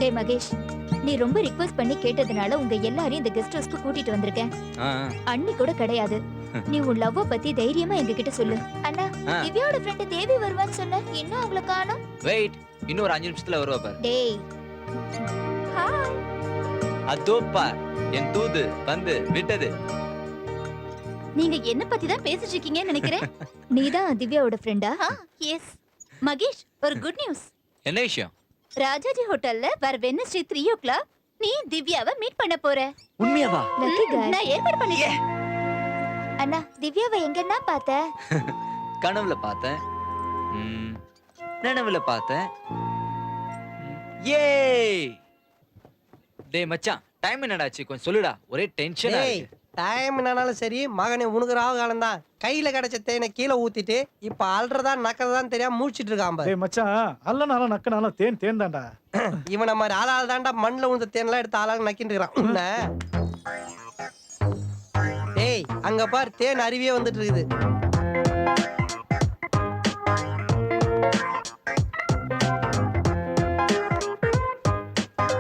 ஹே மகேஷ், நீ ரொம்ப ரிக்வெஸ்ட் பண்ணி கேட்டதுனால உங்க எல்லாரையும் இந்த கெஸ்ட் ஹவுஸ்க்கு கூட்டிட்டு வந்திருக்கேன். அண்ணி கூட கிடையாது. நீ உன் லவ்வ பத்தி தைரியமா எங்ககிட்ட சொல்லு. அண்ணா, திவ்யாவோட ஃப்ரெண்ட் தேவி வருவான்னு சொன்ன, இன்னும் அவள காணோம். வெயிட், இன்னும் ஒரு 5 நிமிஷத்துல வருவா பாரு. டேய். ஹாய். அதோ பார், என் தூது வந்து விட்டது. நீங்க என்ன பத்தி தான் பேசிட்டு இருக்கீங்கன்னு நினைக்கிறேன். நீதான் திவ்யாவோட ஃப்ரெண்டா? எஸ். மகேஷ், ஒரு குட் நியூஸ். என்ன விஷயம்? ராஜாஜி ஹோட்டல்ல வர வெட்னஸ்டே 3 o'clock நீ திவ்யாவை மீட் பண்ண போற. உண்மையாவா? லக்கி गाय. நான் ஏற்பாடு பண்ணிட்டேன். அண்ணா, திவ்யாவை எங்கன்னா பார்த்த? கனவுல பார்த்தேன், நனவுல பார்த்தேன். ஏய் டேய் மச்சான், டைம் என்னடாச்சு கொஞ்சம் சொல்லுடா, ஒரே டென்ஷனா இருக்கு. டைம் என்னாலும் சரி, மகனே உனக்கு ராவு காலம் தான். கையில கிடைச்ச தேனை கீழே ஊத்திட்டு இப்ப அல்றதா நக்கறதான்னு தெரியாம மூழ்ச்சிட்டு இருக்கான் பாரு. டேய் மச்சான், அல்லனாலும் நக்கனாலும் தேன் தேன் தான்டா. இவன மாதிரி ஆளால் தான்டா மண்ணில் உழுந்த தேன்லாம் எடுத்து ஆளாக நக்கிட்டு இருக்கிறான் உன்ன. டேய் அங்க பார், தேன் அருவியே வந்துட்டு இருக்குது.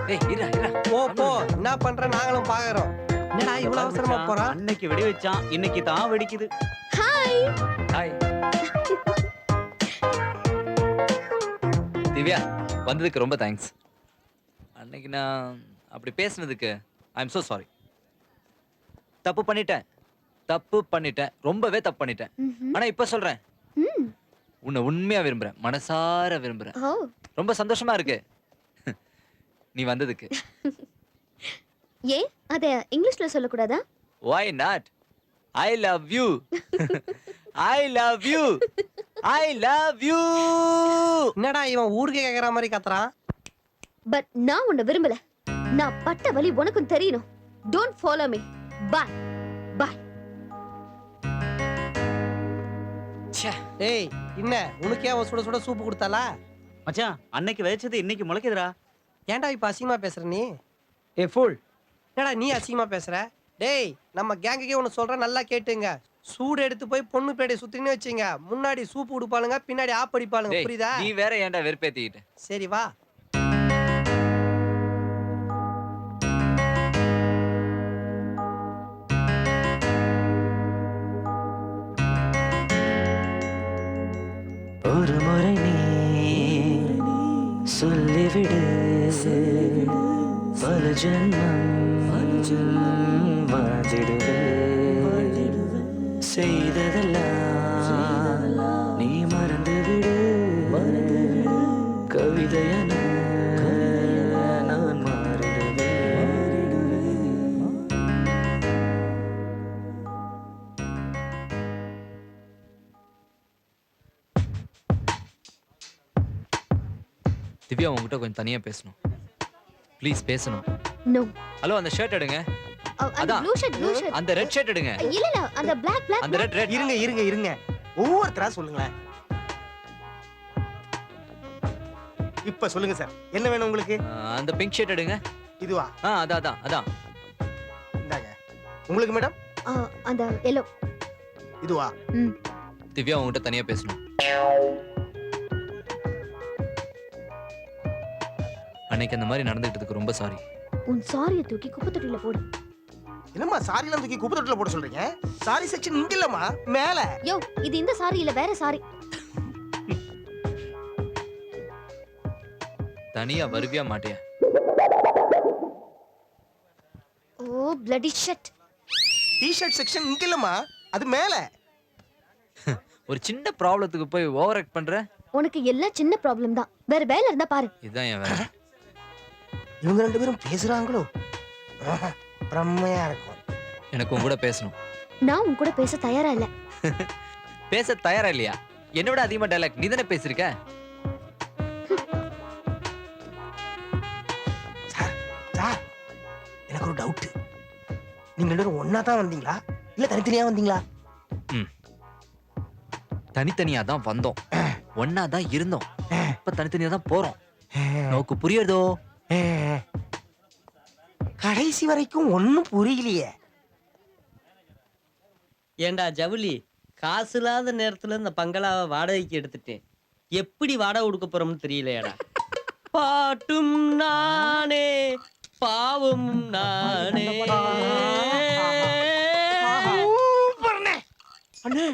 டேய் இரா இரா, போ போ, என்ன பண்ற நாங்களும் பாக்குறோம். என்னடா இவ்வளவு அவசரமா போறான்? அன்னைக்கு வெடி வச்சான், இன்னைக்கு தான் வெடிக்குது. ஹாய். ஹாய் திவ்யா, வந்ததுக்கு ரொம்ப தேங்க்ஸ். அன்னைக்கு நான் அப்படி பேசுனதுக்கு ஐ எம் so sorry. தப்பு பண்ணிட்டேன், ரொம்பவே தப்பு பண்ணிட்டேன். ஆனா இப்ப சொல்றேன், உன்னை உண்மையா விரும்புறேன், மனசார விரும்புறேன். ரொம்ப சந்தோஷமா இருக்கு நீ வந்ததுக்கு. ஏ அத இங்கிலீஷ்ல சொல்ல கூடாதா? Why not? I love you. I love you. I love you. என்னடா இவன் ஊருக்கு கேக்குற மாதிரி கத்துறான்? பட் நான் உன்னை விரும்பல. நான் பட்ட வலி உனக்கும் தெரியணும். Don't follow me. Bye bye. ச்சே, டேய் என்ன உனக்கே அவ சுட சுட சூப்பு கொடுத்தாளா? மச்சான், அன்னைக்கு விதைச்சது இன்னைக்கு முளைக்குதுடா. ஏன்டா இப்ப அசிங்கமா பேசுற நீ? ஏ ஃபுல், என்னடா நீ அசிங்கமா பேசுற? டேய் நம்ம கேங்குக்கே ஒன்று சொல்கிறேன், நல்லா கேட்டுங்க. சூடு எடுத்து போய் பொண்ணு பேடை சுத்தின்னு வச்சுங்க. முன்னாடி சூப்பு கொடுப்பாளுங்க, பின்னாடி ஆப் அடிப்பாளுங்க. டேய், புரியுதா? நீ வேற ஏன்டா வெறுப்பேத்திக்கிட்ட? சரி வா. ஒரு முறை நீ சொல்லிவிடு, பல ஜென்மம் வாழ்ந்திடுவே. செய்ததெல்லாம் நீ மறந்துவிடு, கவிதையன நான் மாறிடுவே. திவ்யா, உங்ககிட்ட கொஞ்சம் தனியா பேசணும். ப்ளீஸ் பேசணும். நோ. ஹலோ, அந்த ஷர்ட் எடுங்க. அந்த அதான். Blue shirt. அந்த ரெட் ஷர்ட் எடுங்க. இல்ல இல்ல, அந்த black. அந்த ரெட். இருங்க ஒவ்வொருத்தரா சொல்லுங்களேன். இப்ப சொல்லுங்க சார், என்ன வேணும் உங்களுக்கு? அந்த பிங்க் ஷர்ட் எடுங்க. இதுவா? அதான். இந்தாங்க. உங்களுக்கு மேடம்? அந்த yellow. இதுவா? திவ்யா, உங்ககிட்ட தனியா பேசணும். அன்னைக்கு அந்த மாதிரி நடந்துக்கிட்டதுக்கு ரொம்ப சாரி. உன் சாரியை தூக்கி குப்பை தொட்டியில போடு. என்னம்மா சாரிலாம் தூக்கி குப்பை தொட்டில போட சொல்றீங்க? சாரி செக்ஷன் இங்க இல்லம்மா, மேல. யோ, இது இந்த சாரி இல்ல, வேற சாரி. தனியா வருவியா மாட்டியா? ஓ bloody shit. டி-ஷர்ட் செக்ஷன் இங்க இல்லம்மா, அது மேல. ஒரு சின்ன ப்ராப்ளத்துக்கு போய் ஓவர் ஆக்ட் பண்ற. உனக்கு எல்லாம் சின்ன ப்ராப்ளம் தான், வேற வேலை இருந்தா பாரு. இதுதான் என் வேலை. இவங்க ரெண்டு பேரும் பேசுறாங்களோ? பிரம்மையா இருக்கும். எனக்கு உன் கூட பேசணும். நான் உன் கூட பேச தயாரா இல்ல. பேச தயாரா இல்லையா? என்னோட அதிகமா டயலாக் நீ தானே பேசிருக்க. சார், எனக்கு ஒரு டவுட். நீங்க ரெண்டு பேரும் ஒன்னா தான் வந்தீங்களா இல்ல தனித்தனியா வந்தீங்களா? தனித்தனியா தான் வந்தோம், ஒன்னா தான் இருந்தோம், இப்ப தனித்தனியா தான் போறோம். நோக்கு புரியுறதோ? கடைசி வரைக்கும் ஒன்னும் புரியலையே. ஏண்டா ஜவுளி, காசு இல்லாத நேரத்துல இந்த பங்களாவை வாடகைக்கு எடுத்துட்டேன். எப்படி வாடகை கொடுக்க போறோம்னு தெரியலையாடா. பாட்டும் நானே பாவம் நானே. அண்ணே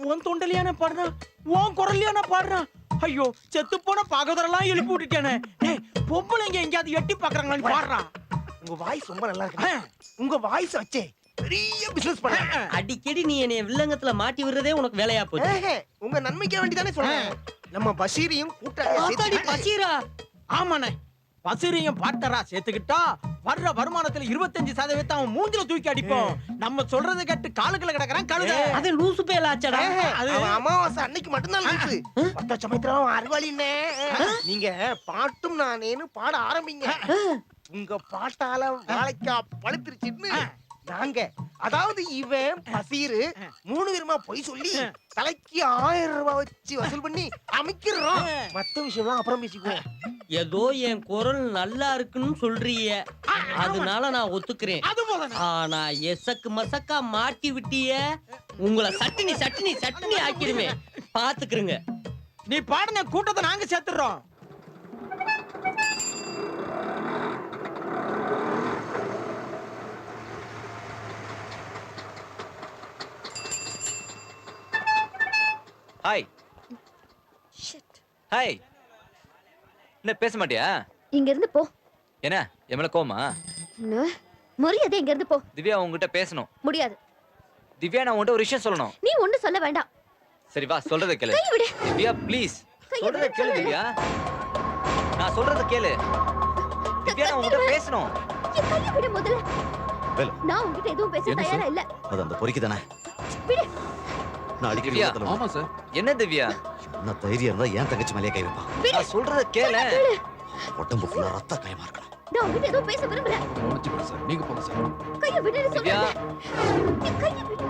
உன் தொண்டலையான பாடுறான், உன் குரல்லையான பாடுறான். ஐயோ செத்து போன பாகதரெல்லாம் எழுப்பி விட்டுட்டேனே. டேய் பொம்பளைங்க எங்கேயாவது எட்டி பாக்குறாங்களான்னு பாடுறான். உங்க வாய்ஸ் ரொம்ப நல்லா இருக்கு. உங்க வாய்ஸ் வச்சே பெரிய பிசினஸ் பண்ண. அடிக்கடி நீ என்னைய வில்லங்கத்துல மாட்டி விடுறதே உனக்கு வேலையா போச்சு. உங்க நன்மைக்கு வேண்டி தானே சொல்றேன். நம்ம பஷீரையும் கூட்டாளியா ஆத்தாடி சேர்த்து பசீரா. ஆமாண்ணே, பசிரியும் பார்ட்னரா சேர்த்துக்கிட்டா வர்ற வருமானத்துல 25% அவன் மூஞ்சில தூக்கி அடிப்போம். நம்ம சொல்றதை கேட்டு காலுக்குள்ள கிடக்குறான் கழுத. அது லூசு பேலாச்சடா. அது அவன் அமாவாசை அன்னைக்கு மட்டும்தான் லூசு. பத்த சமயத்துல அவன் அறிவாளின்னே. நீங்க பாட்டும் நானேன்னு பாட ஆரம்பிங்க. உங்க பாட்டால வாழைக்கா பழுத்துருச்சுன்னு நாங்க, அதாவது இவன் பசீரு 3 விதமா பொய் சொல்லி தலைக்கு 1000 ரூபாய் வச்சு வசூல் பண்ணி அமைக்கிறோம். மத்த விஷயம்லாம் அப்புறம் பேசிக்குவோம். ஏதோ என் குரல் நல்லா இருக்குன்னு சொல்றீங்க, அதனால நான் ஒத்துக்கிறேன். அது போதானே. ஆனா எசக்கு மசக்கா மாட்டி விட்டிய, உங்களை சட்டினி சட்டினி சட்டினி ஆக்கிடுமே, பாத்துக்கிறங்க. நீ பாடின கூட்டத்தை நாங்க சேர்த்துறோம். Hi hi. என்ன பேச மாட்டியா? இங்க இருந்து போ. என்ன என் மேல கோவமா? மரியாதை இங்க இருந்து போ. திவ்யா உங்ககிட்ட பேசணும். முடியாது. திவ்யா நான் உன்கிட்ட ஒரு விஷயம் சொல்லணும். நீ ஒண்ணு சொல்ல வேண்டாம். சரி வா சொல்றத கேளு. கையை விடு. திவ்யா ப்ளீஸ் சொல்றத கேளு திவ்யா. நான் சொல்றத கேளு. திவ்யா நான் உன்கிட்ட பேசணும். என் கையை விடு முதல்ல. வேலு. நான் உன்கிட்ட எதுவும் பேச தயாரா இல்ல. அது அந்த பொறிக்கு தானே. விடு. நான் அடிக்கடி திவ்யா. உள்ளத்துல ஆமா சார். என்ன திவ்யா? என்ன தைரியம் இருந்தா ஏன் தங்கச்சி மேலேயே கை வைப்பான்? நான் சொல்றத கேளு. உடம்பு ஃபுல்லா ரத்த காயமா இருக்கணும். நான் உன்கிட்ட எதுவும் பேச விரும்பல. நீங்க போங்க சார். கையை விடு திவ்யா. சொல்றேன். என் கையை விடு.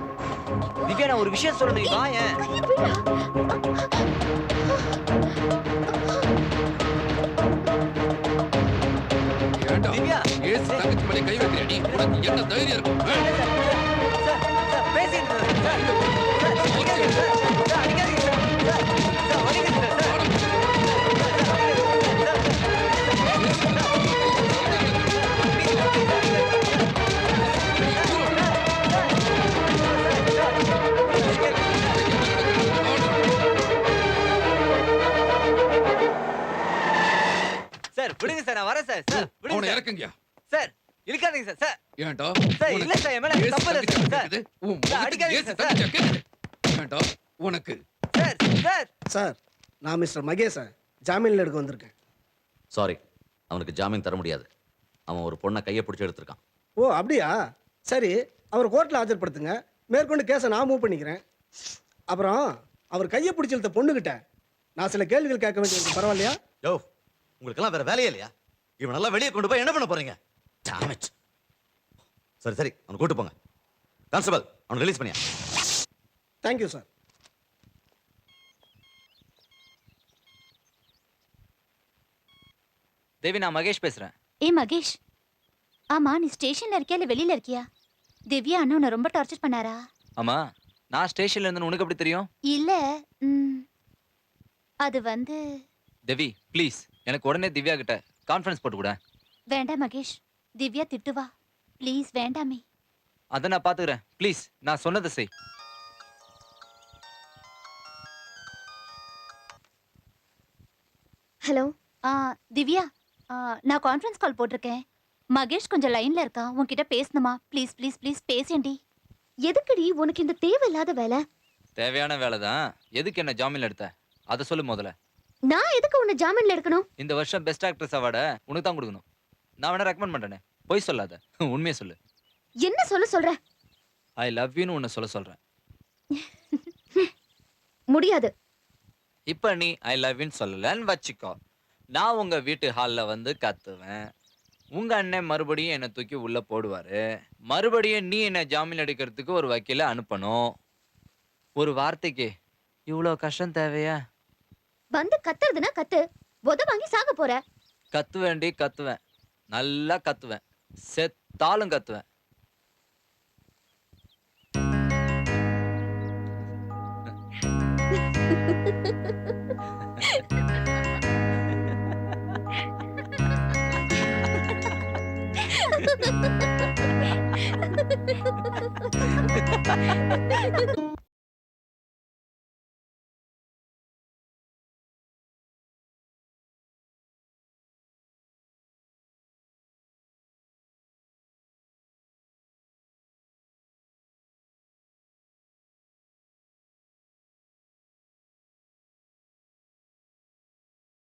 திவ்யா நான் ஒரு விஷயம் சொல்லணும். நீ வா ஏன். கையை விடு. திவ்யா ஏசு தங்கச்சி மேலே கை வைக்கிறியாடி? உனக்கு என்ன தைரியம் இருக்கும்? சார் பேசிட்டு இருக்கேன் சார். அடிக்காதீங்க சார். சார் அடிக்காதீங்க சார். சார் வலிக்குது சார். சார் விடுங்க சார், நான் வரேன் சார். சார் விடுங்க அவனை சார். இறக்குங்க. சார் இழுக்காதீங்க சார். சார் ஏன்டா? சார் இல்ல சார் என் மேல ஏசு தப்பு இல்ல தங்கச்சி சார். கேக்குது. உன் சார் முகத்துக்கு அடிக்காதீங்க ஏசு சார். தங்கச்சி கேக்குது. ஏன்டா? உனக்கு சார் சார் சார், நான் மிஸ்டர் மகேஷன் ஜாமீன்ல எடுக்க வந்திருக்கேன். சாரி, அவனுக்கு ஜாமீன் தர முடியாது. அவன் ஒரு பொண்ணை கையை பிடிச்சி எடுத்திருக்கான். ஓ அப்படியா? சரி, அவர் கோர்ட்டில் ஆஜர்படுத்துங்க. மேற்கொண்டு கேஸை நான் மூவ் பண்ணிக்கிறேன். அப்புறம் அவர் கையை பிடிச்சி இழுத்த பொண்ணுகிட்ட நான் சில கேள்விகள் கேட்க வேண்டியது பரவாயில்லையா? யோ, உங்களுக்கெல்லாம் வேற வேலையே இல்லையா? இவனெல்லாம் வெளியே கொண்டு போய் என்ன பண்ண போறீங்க? Damn it. சரி சரி, அவனை கூட்டு போங்க. கான்ஸ்டபிள், அவனை ரிலீஸ் பண்ணியா? Thank you sir. தேவி, நான் மகேஷ் பேசுறேன். மகேஷ், ஆமா நீ ஸ்டேஷன்ல இருக்கியா இல்ல வெளியில இருக்கியா? திவ்யா அண்ணா உன்னை ரொம்ப டார்ச்சர் பண்ணாரா? ஆமா, நான் ஸ்டேஷன்ல இருந்து உனக்கு எப்படி தெரியும்? இல்ல அது வந்து தேவி ப்ளீஸ் எனக்கு உடனே திவ்யா கிட்ட கான்ஃபரன்ஸ் போட்டு கூட. வேண்டாம் மகேஷ், திவ்யா திட்டுவா. ப்ளீஸ் வேண்டாமே. அதை நான் பாத்துக்கிறேன். ப்ளீஸ் நான் சொன்னதை செய். ஹலோ திவ்யா, நான் கான்ஃபரன்ஸ் கால் போட்டிருக்கேன். மகேஷ் கொஞ்சம் லைன்ல இருக்கா, உன்கிட்ட பேசணுமா? ப்ளீஸ் ப்ளீஸ் ப்ளீஸ் பேசேண்டி. எதுக்குடி உனக்கு இந்த தேவையில்லாத வேலை? தேவையான வேலை தான். எதுக்கு என்ன ஜாமீன்ல எடுத்த அதை சொல்லு முதல்ல. நான் எதுக்கு உன்னை ஜாமீன்ல எடுக்கணும்? இந்த வருஷம் பெஸ்ட் ஆக்ட்ரஸ் அவார்டை உனக்கு தான் கொடுக்கணும். நான் வேணா ரெக்கமெண்ட் பண்றேனே. பொய் சொல்லாத, உண்மையை சொல்லு. என்ன சொல்ற? ஐ லவ் யூன்னு உன்னை சொல்றேன். முடியாது. இப்ப நீ ஐ லவ் யூன்னு சொல்லலன்னு வச்சுக்கோ, நான் உங்க வீட்டு ஹாலில் வந்து கத்துவேன். உங்க அண்ணன் மறுபடியும் என்னை தூக்கி உள்ள போடுவாரு. மறுபடியும் நீ என்ன ஜாமீன் எடுக்கிறதுக்கு ஒரு வக்கீல அனுப்பணும். ஒரு வார்த்தைக்கு இவ்வளோ கஷ்டம் தேவையா? வந்து கத்துறதுனா கத்து, உத வாங்கி சாக போற. கத்துவேண்டி கத்துவேன், நல்லா கத்துவேன், செத்தாலும் கத்துவேன்.